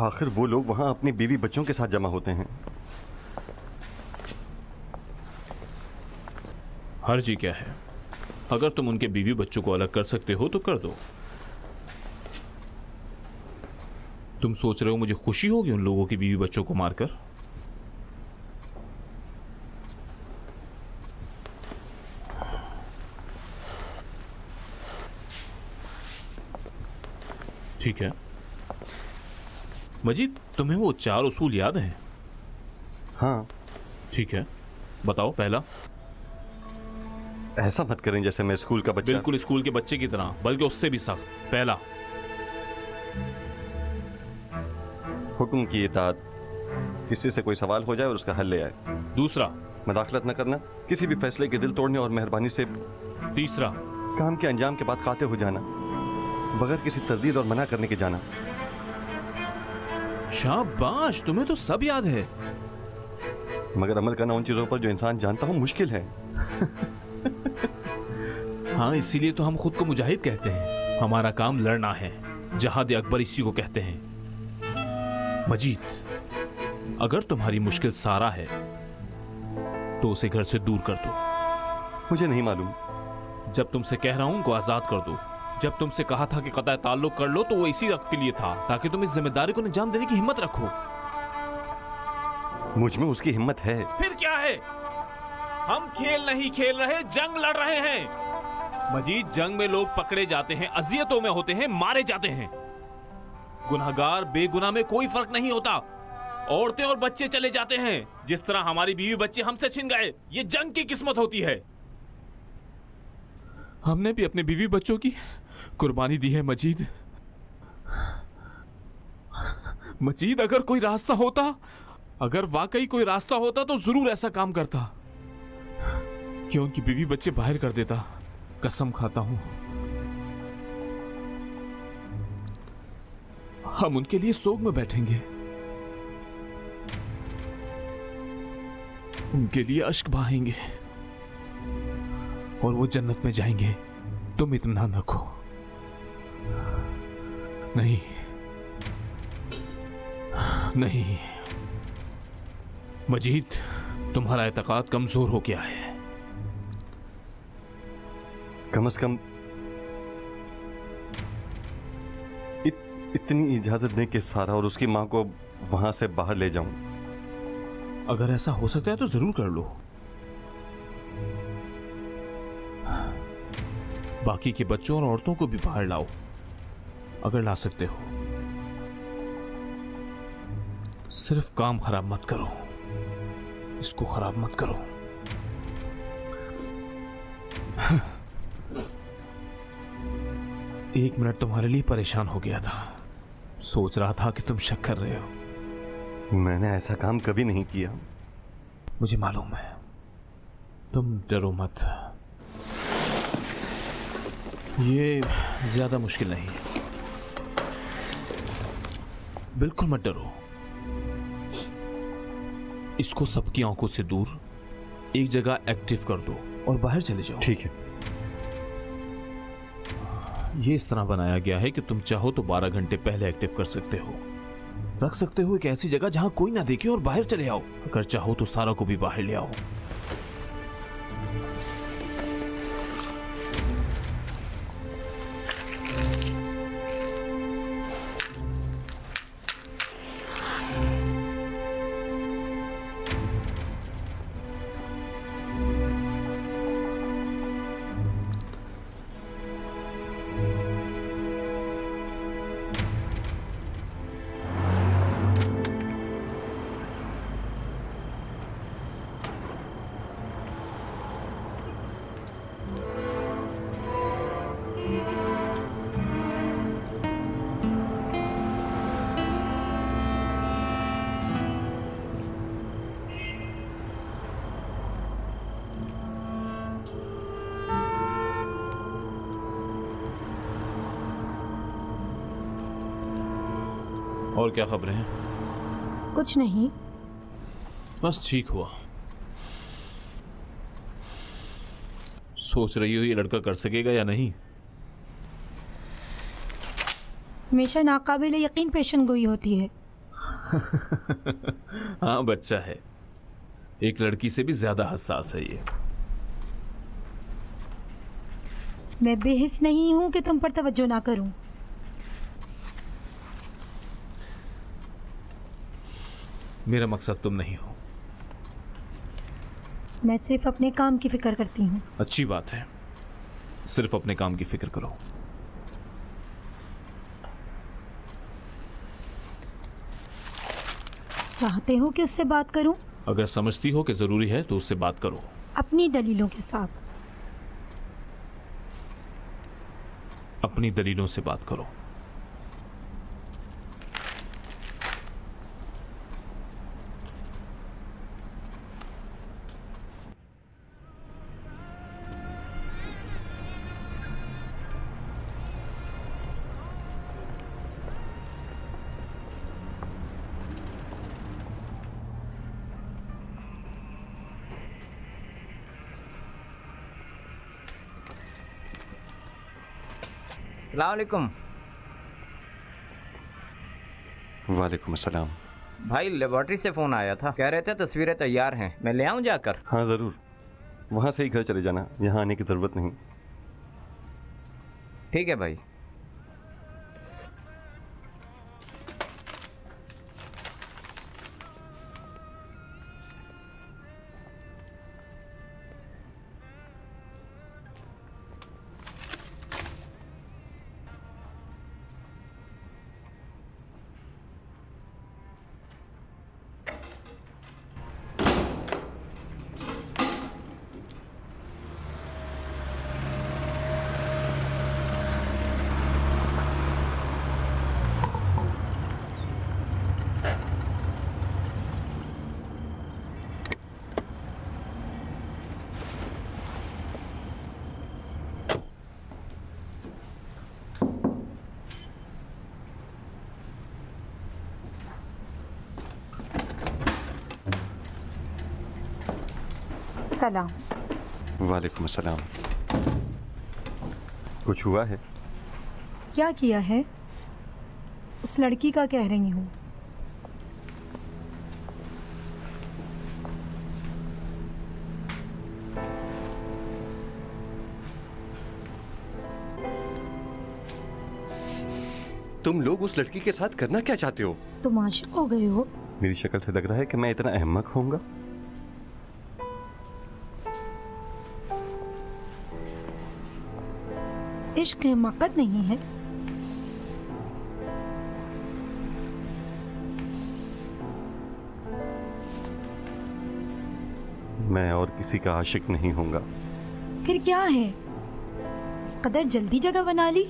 आखिर वो लोग वहां अपनी बीवी बच्चों के साथ जमा होते हैं। हर्ज क्या है? अगर तुम उनके बीवी बच्चों को अलग कर सकते हो तो कर दो। तुम सोच रहे हो मुझे खुशी होगी उन लोगों की बीवी बच्चों को मारकर? ठीक है मजीद, तुम्हें वो 4 उसूल याद हैं? हाँ। ठीक है, बताओ। पहला, ऐसा मत करें जैसे मैं स्कूल का बच्चा। बिल्कुल स्कूल के बच्चे की तरह, बल्कि उससे भी सख्त। पहला, हुक्म की इताअत, किसी से कोई सवाल हो जाए और उसका हल ले आए। दूसरा, मदाखलत न करना, किसी भी फैसले के दिल तोड़ने और मेहरबानी से। तीसरा, काम के अंजाम के बाद काते हो जाना, बगैर किसी तरदीद और मना करने के जाना। शाबाश, तुम्हें तो सब याद है। मगर अमल करना उन चीजों पर जो इंसान जानता हो मुश्किल है। हाँ, इसीलिए तो हम खुद को मुजाहिद कहते हैं। हमारा काम लड़ना है। जहाद अकबर इसी को कहते हैं। मजीद, अगर तुम्हारी मुश्किल सारा है तो उसे घर से दूर कर दो। मुझे नहीं मालूम। जब तुमसे कह रहा हूं उनको आजाद कर दो। जब तुमसे कहा था कि कतई ताल्लुक कर लो तो वो इसी वक्त के लिए था, ताकि तुम इस जिम्मेदारी को अंजाम देने की हिम्मत रखो। मुझ में उसकी हिम्मत है। फिर क्या है? हम खेल नहीं खेल रहे, जंग लड़ रहे हैं। मजीद, जंग में लोग पकड़े जाते हैं, अजियतों में होते हैं, मारे जाते हैं। गुनहगार बेगुनाह में कोई फर्क नहीं होता। औरतें और बच्चे चले जाते हैं, जिस तरह हमारी बीवी बच्चे हमसे छिन गए। ये जंग की किस्मत होती है। हमने भी अपने बीवी बच्चों की कुर्बानी दी है मजीद। मजीद, अगर कोई रास्ता होता, अगर वाकई कोई रास्ता होता तो जरूर ऐसा काम करता कि उनकी बीवी बच्चे बाहर कर देता। कसम खाता हूं, हम उनके लिए सोग में बैठेंगे, उनके लिए अश्क बहाएंगे और वो जन्नत में जाएंगे। तुम इत्मीनान रखो। नहीं नहीं मजीद, तुम्हारा एतकाद कमजोर हो गया है। कम से कम इतनी इजाजत दें कि सारा और उसकी मां को वहां से बाहर ले जाऊं। अगर ऐसा हो सकता है तो जरूर कर लो। बाकी के बच्चों और औरतों को भी बाहर लाओ, अगर ला सकते हो। सिर्फ काम खराब मत करो, इसको खराब मत करो। एक मिनट तुम्हारे लिए परेशान हो गया था। सोच रहा था कि तुम शक कर रहे हो। मैंने ऐसा काम कभी नहीं किया। मुझे मालूम है। तुम डरो मत, ये ज्यादा मुश्किल नहीं है। बिल्कुल मत डरो। इसको सबकी आंखों से दूर एक जगह एक्टिव कर दो और बाहर चले जाओ। ठीक है। ये इस तरह बनाया गया है कि तुम चाहो तो 12 घंटे पहले एक्टिव कर सकते हो। रख सकते हो एक ऐसी जगह जहां कोई ना देखे और बाहर चले आओ। अगर चाहो तो सारा को भी बाहर ले आओ। और क्या खबरें हैं? कुछ नहीं। बस ठीक हुआ। सोच रही हो ये लड़का कर सकेगा या नहीं? हमेशा नाकाबिले यकीन पेशन गोई होती है। हाँ बच्चा है, एक लड़की से भी ज्यादा हसास है ये। मैं बेहिस नहीं हूं कि तुम पर तवज्जो ना करूं। मेरा मकसद तुम नहीं हो। मैं सिर्फ अपने काम की फिक्र करती हूँ। अच्छी बात है, सिर्फ अपने काम की फिक्र करो। चाहते हो कि उससे बात करूं? अगर समझती हो कि जरूरी है तो उससे बात करो, अपनी दलीलों के साथ। अपनी दलीलों से बात करो। अस्सलामुअलैकुम। वालेकुम अस्सलाम। भाई लेबॉर्ट्री से फ़ोन आया था, कह रहे थे तस्वीरें तैयार हैं, मैं ले आऊं जाकर? हाँ ज़रूर, वहाँ से ही घर चले जाना, यहाँ आने की ज़रूरत नहीं। ठीक है भाई। सलाम। वालेकुम अस्सलाम। कुछ हुआ है? क्या किया है? उस लड़की का कह रही हूँ। तुम लोग उस लड़की के साथ करना क्या चाहते हो? तुम आशिक हो गए हो? मेरी शक्ल से लग रहा है कि मैं इतना अहमक होऊंगा। इश्क हिमाकत नहीं है। मैं और किसी का आशिक नहीं होऊंगा। फिर क्या है? इस कदर जल्दी जगह बना ली?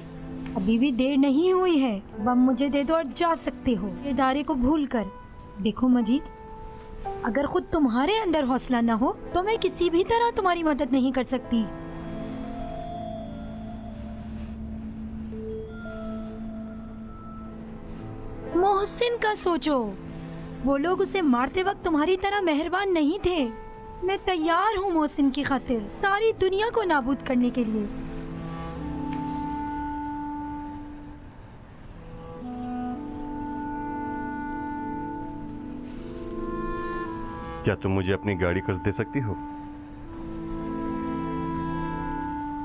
अभी भी देर नहीं हुई है। बम मुझे दे दो और जा सकते हो, ये इदारे को भूल कर। देखो मजीद, अगर खुद तुम्हारे अंदर हौसला न हो तो मैं किसी भी तरह तुम्हारी मदद नहीं कर सकती। मोहसिन का सोचो, वो लोग उसे मारते वक्त तुम्हारी तरह मेहरबान नहीं थे। मैं तैयार हूँ मोहसिन की खातिर सारी दुनिया को नाबूद करने के लिए। क्या तुम मुझे अपनी गाड़ी कर्ज दे सकती हो?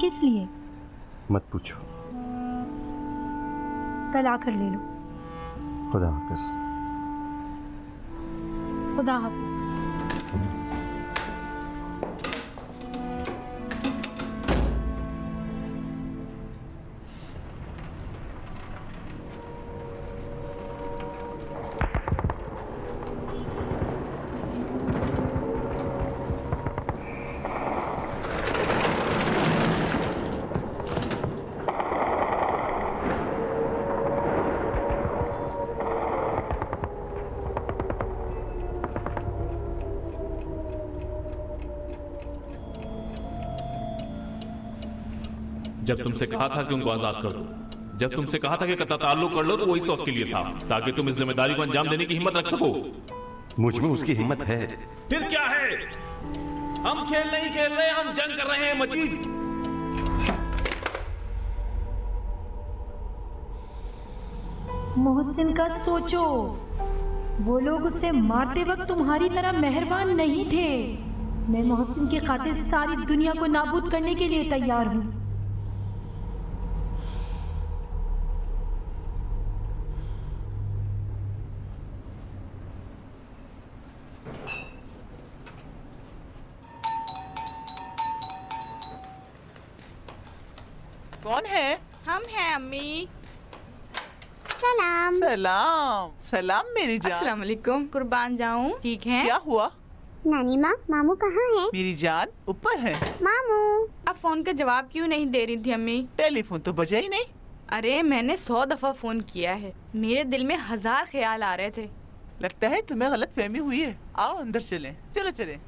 किस लिए? मत पूछो। कल आकर ले लो। खुदा हाफिज। खुदा हाफिज। जब तुमसे कहा था कि उनको आजाद कर दो, जब तुमसे कहा था कि कत्ता ताल्लुक कर लो, तो वही शौक के लिए था, ताकि तुम इस जिम्मेदारी को अंजाम देने की हिम्मत रख सको। मुझ में उसकी हिम्मत है। फिर क्या है? हम खेल नहीं खेल रहे, हम जंग कर रहे हैं मजीद। मोहसिन का सोचो, वो लोग उसे मारते वक्त तुम्हारी तरह मेहरबान नहीं थे। मैं मोहसिन की खातिर सारी दुनिया को नाबूद करने के लिए तैयार हूँ। कौन है? हम हैं अम्मी। सलाम। सलाम सलाम मेरी जान। अस्सलाम वालेकुम। कुर्बान जाऊं। ठीक है। क्या हुआ? नानी माँ, मामू कहाँ है? मेरी जान ऊपर है। मामू। अब फोन का जवाब क्यों नहीं दे रही थी अम्मी? टेलीफोन तो बजा ही नहीं। अरे मैंने 100 दफा फोन किया है। मेरे दिल में 1000 ख्याल आ रहे थे। लगता है तुम्हें गलत फहमी हुई है। आओ अंदर चलें। चलो चलें।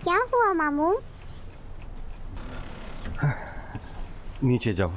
क्या हुआ मामू? नीचे जाओ।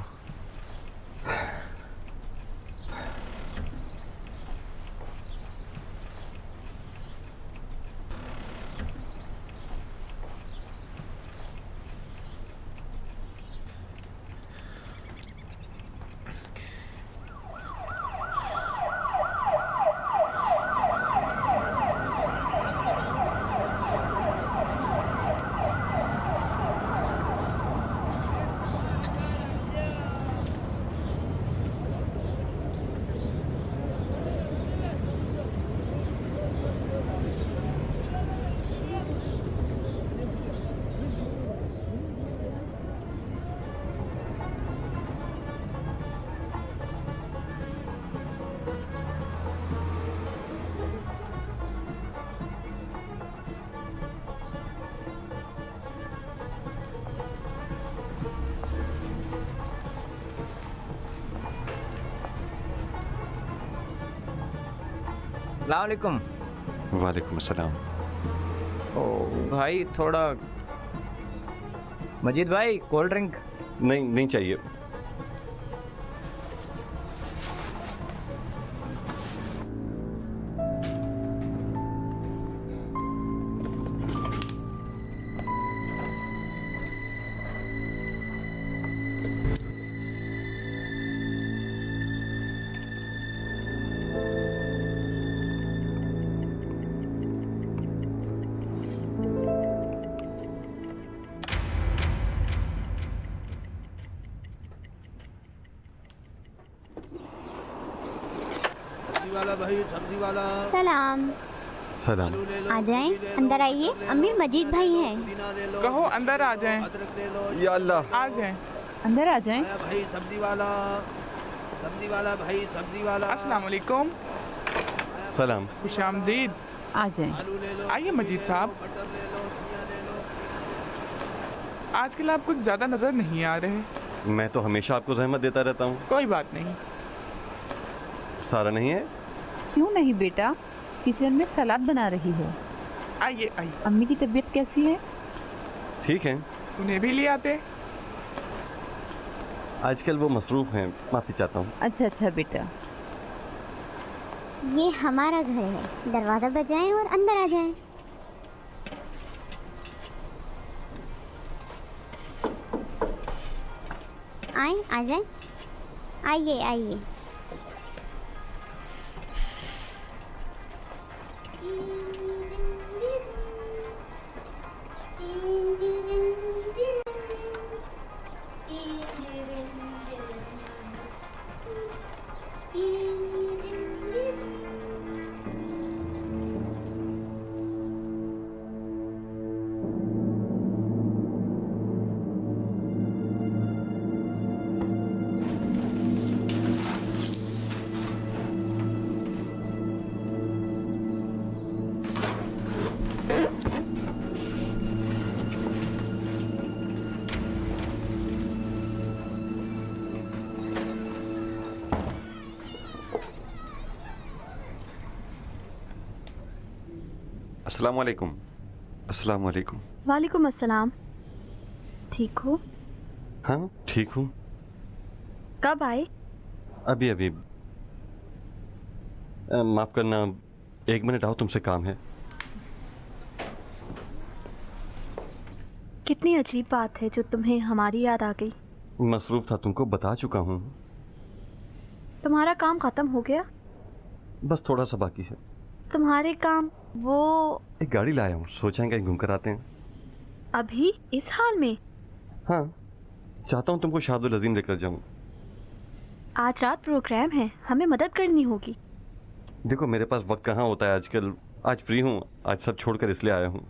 वालेकुम। वालेकुम अस्सलाम। ओ भाई थोड़ा, मजीद भाई कोल्ड ड्रिंक। नहीं, नहीं चाहिए। वाला भाई, सब्जी वाला। सलाम। सलाम। आ जाएं, अंदर आइए। अम्मी, मजीद भाई हैं। कहो अंदर आ जाएं। अदरक ले लो। या अल्लाह। आ जाएं। अंदर आ जाएं। आया भाई सब्जी वाला। सब्जी वाला भाई, सब्जी वाला। अस्सलाम वालेकुम। सलाम। खुशामदीद। आ जाएं। आलू ले लो। आइए मजीद साहब। मटर ले लो, धनिया ले लो। आजकल आप कुछ ज्यादा नजर नहीं आ रहे। मैं तो हमेशा आपको जहमत देता रहता हूँ। कोई बात नहीं। सारा नहीं है? क्यों नहीं बेटा, किचन में सलाद बना रही हो। आइए आइए। अम्मी की तबीयत कैसी है? ठीक है। उन्हें भी ले आते। आजकल वो मसरूफ हैं, माफी चाहता हूँ। अच्छा अच्छा बेटा। ये हमारा घर है। दरवाजा बजाएं और अंदर आ जाएं। आए, आ जाएं। आइए आइए। अस्सलाम वालेकुम। अस्सलाम वालेकुम। वालेकुम अस्सलाम। ठीक हो? हाँ ठीक हूँ। कब आए? अभी अभी। माफ करना, 1 मिनट आओ, तुमसे काम है। कितनी अजीब बात है जो तुम्हें हमारी याद आ गई। मसरूफ था, तुमको बता चुका हूँ। तुम्हारा काम खत्म हो गया? बस थोड़ा सा बाकी है। तुम्हारे काम? वो एक गाड़ी लाया हूँ, सोचा कहीं घूम कर आते हैं। अभी इस हाल में? हाँ, चाहता हूँ तुमको शादुल अजीम लेकर जाऊँ। आज रात प्रोग्राम है, हमें मदद करनी होगी। देखो मेरे पास वक्त कहाँ होता है आजकल। आज फ्री हूँ, आज सब छोड़कर इसलिए आया हूँ।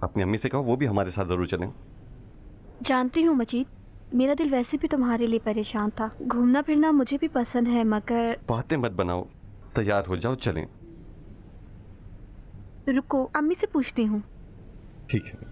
अपनी अम्मी से कहो वो भी हमारे साथ ज़रूर चलें। जानती हूँ मजीद, मेरा दिल वैसे भी तुम्हारे लिए परेशान था। घूमना फिरना मुझे भी पसंद है, मगर बातें मत बनाओ, तैयार हो जाओ, चलें। रुको, अम्मी से पूछती हूँ। ठीक है।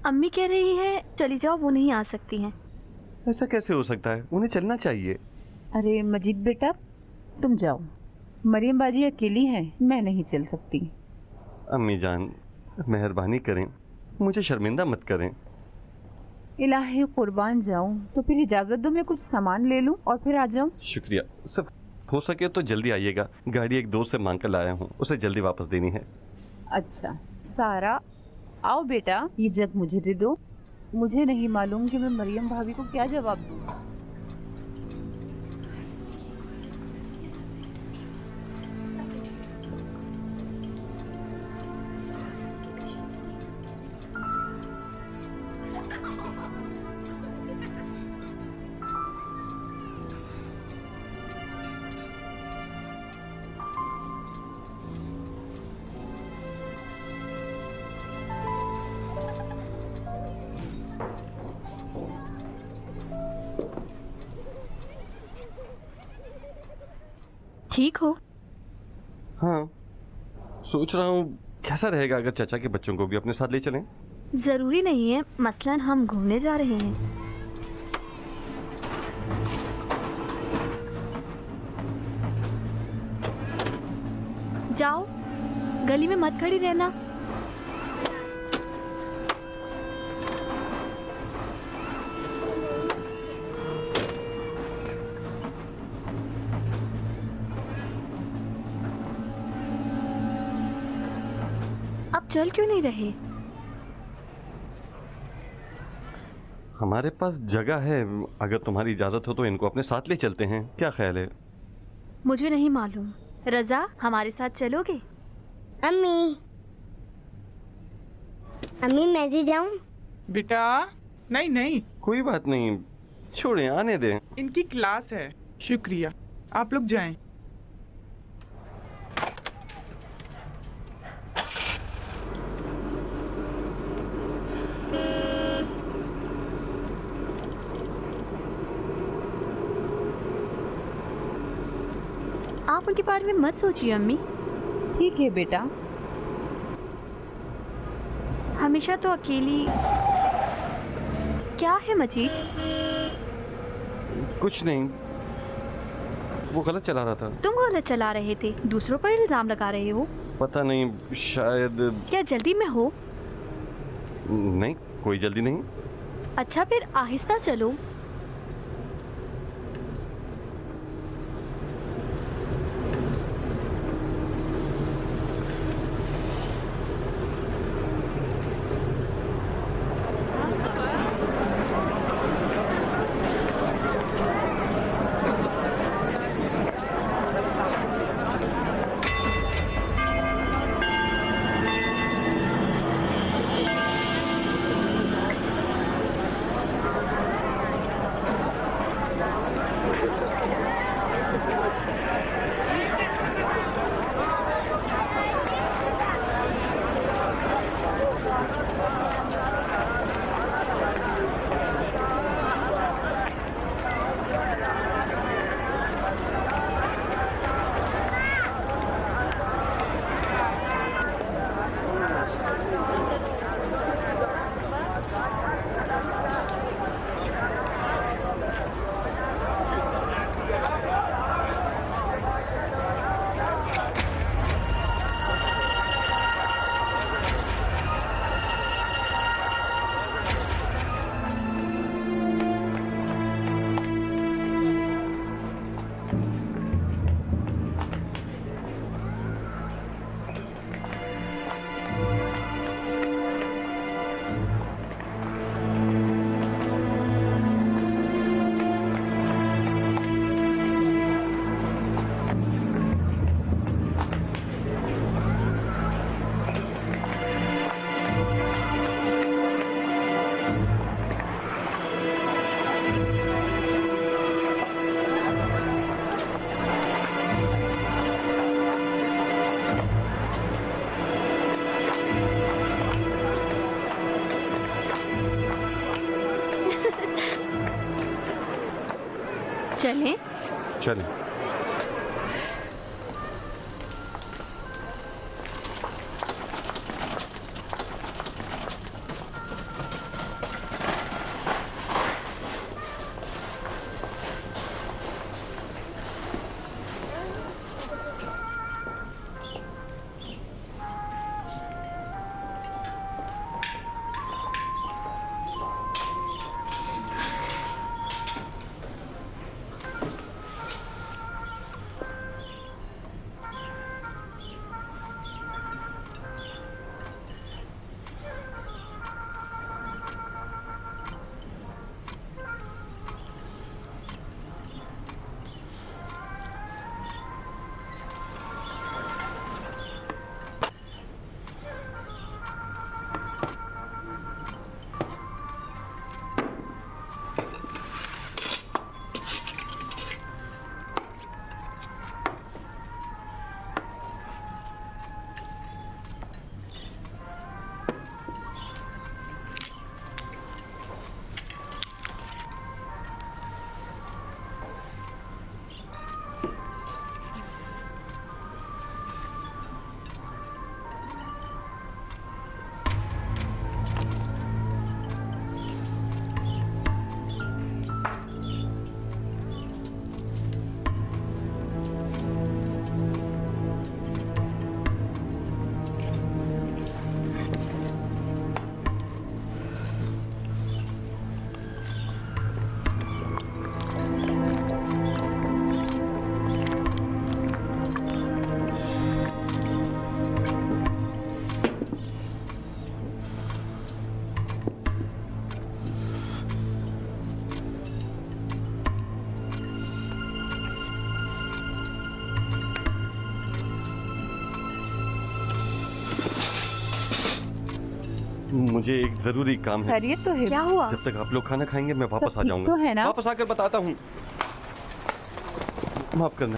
अम्मी कह रही है चली जाओ, वो नहीं आ सकती हैं। ऐसा कैसे हो सकता है? उन्हें चलना चाहिए। अरे मजीद बेटा, तुम जाओ। मरियम बाजी अकेली हैं, मैं नहीं चल सकती। अम्मी जान, मेहरबानी करें, मुझे शर्मिंदा मत करें। इलाही कुर्बान जाऊं, तो फिर इजाज़त दो, मैं कुछ सामान ले लूं और फिर आ जाऊं। शुक्रिया। सिर्फ हो सके तो जल्दी आइएगा। गाड़ी एक दोस्त से मांग कर लाया हूँ, उसे जल्दी वापस देनी है। अच्छा सारा, आओ बेटा, ये जग मुझे दे दो। मुझे नहीं मालूम कि मैं मरियम भाभी को क्या जवाब दूँ। ठीक हो? हाँ, सोच रहा हूँ कैसा रहेगा अगर चाचा के बच्चों को भी अपने साथ ले चलें। जरूरी नहीं है, मसलन हम घूमने जा रहे हैं। जाओ, गली में मत खड़ी रहना। अब चल क्यों नहीं रहे? हमारे पास जगह है, अगर तुम्हारी इजाजत हो तो इनको अपने साथ ले चलते हैं। क्या ख्याल है? मुझे नहीं मालूम। रजा, हमारे साथ चलोगे? अम्मी, अम्मी मैं भी जाऊं? बेटा नहीं नहीं, कोई बात नहीं, छोड़ें, आने दें। इनकी क्लास है। शुक्रिया, आप लोग जाएं। आप उनके बारे में मत सोचिए अम्मी। ठीक है बेटा। हमेशा तो अकेली। क्या है मजीद? कुछ नहीं, वो गलत चला रहा था। तुम गलत चला रहे थे, दूसरों पर इल्जाम लगा रहे हो। पता नहीं, शायद। क्या जल्दी में हो? नहीं, कोई जल्दी नहीं। अच्छा फिर आहिस्ता चलो। चलें? चलें। मुझे एक जरूरी काम है। खैरियत तो है? क्या हुआ? जब तक आप लोग खाना खाएंगे मैं वापस सब आ ठीक जाऊंगा। तो है ना? वापस आकर बताता हूँ। माफ करना।